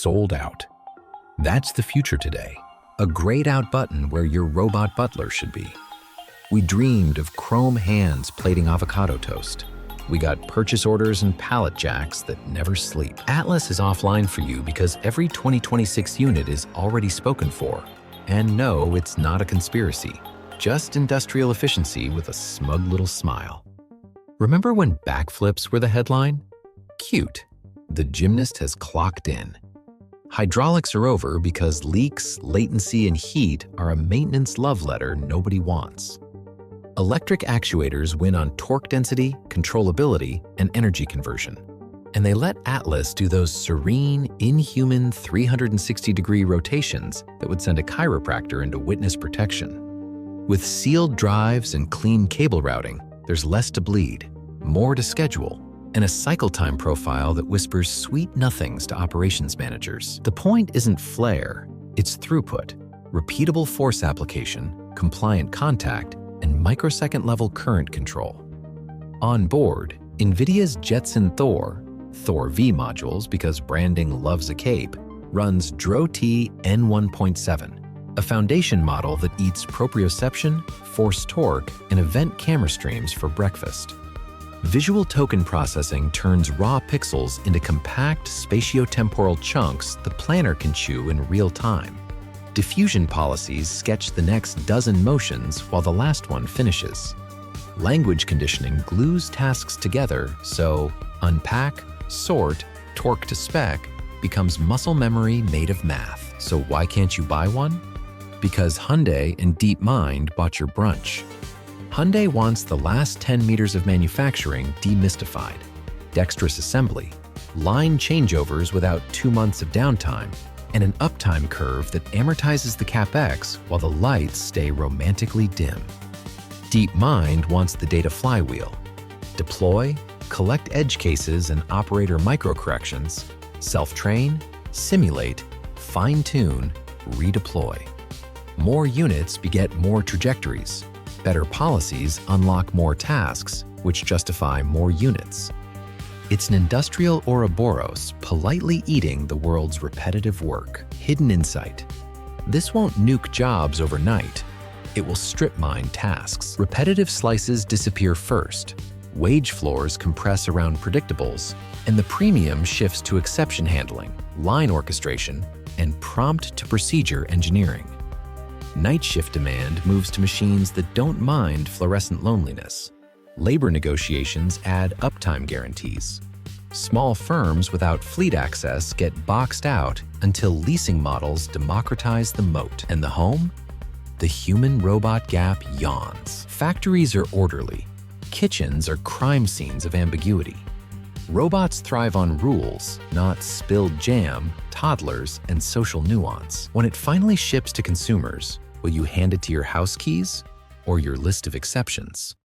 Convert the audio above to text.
sold out. That's the future today. A grayed-out button where your robot butler should be. We dreamed of chrome hands plating avocado toast. We got purchase orders and pallet jacks that never sleep. Atlas is offline for you because every 2026 unit is already spoken for. And no, it's not a conspiracy. Just industrial efficiency with a smug little smile. Remember when backflips were the headline? Cute. The Gymnast has clocked in. Hydraulics are over because leaks, latency, and heat are a maintenance love letter nobody wants. Electric actuators win on torque density, controllability, and energy conversion. And they let Atlas do those serene, inhuman 360-degree rotations that would send a chiropractor into witness protection. With sealed drives and clean cable routing, there's less to bleed, more to schedule, and a cycle time profile that whispers sweet nothings to operations managers. The point isn't flare, it's throughput, repeatable force application, compliant contact, and microsecond-level current control. On board, NVIDIA's Jetson Thor, Thor V modules because branding loves a cape, runs GR00T N1.7, a foundation model that eats proprioception, force torque, and event camera streams for breakfast. Visual token processing turns raw pixels into compact spatiotemporal chunks the planner can chew in real time. Diffusion policies sketch the next dozen motions while the last one finishes. Language conditioning glues tasks together, so unpack, sort, torque to spec becomes muscle memory made of math. So why can't you buy one? Because Hyundai and DeepMind bought your brunch. Hyundai wants the last 10 meters of manufacturing demystified, dexterous assembly, line changeovers without 2 months of downtime, and an uptime curve that amortizes the capex while the lights stay romantically dim. DeepMind wants the data flywheel. Deploy, collect edge cases and operator microcorrections, self-train, simulate, fine-tune, redeploy. More units beget more trajectories. Better policies unlock more tasks, which justify more units. It's an industrial Ouroboros politely eating the world's repetitive work. Hidden insight. This won't nuke jobs overnight. It will strip mine tasks. Repetitive slices disappear first. Wage floors compress around predictables, and the premium shifts to exception handling, line orchestration, and prompt-to-procedure engineering. Night shift demand moves to machines that don't mind fluorescent loneliness. Labor negotiations add uptime guarantees. Small firms without fleet access get boxed out until leasing models democratize the moat. And the home? The human-robot gap yawns. Factories are orderly. Kitchens are crime scenes of ambiguity. Robots thrive on rules, not spilled jam, toddlers, and social nuance. When it finally ships to consumers, will you hand it to your house keys or your list of exceptions?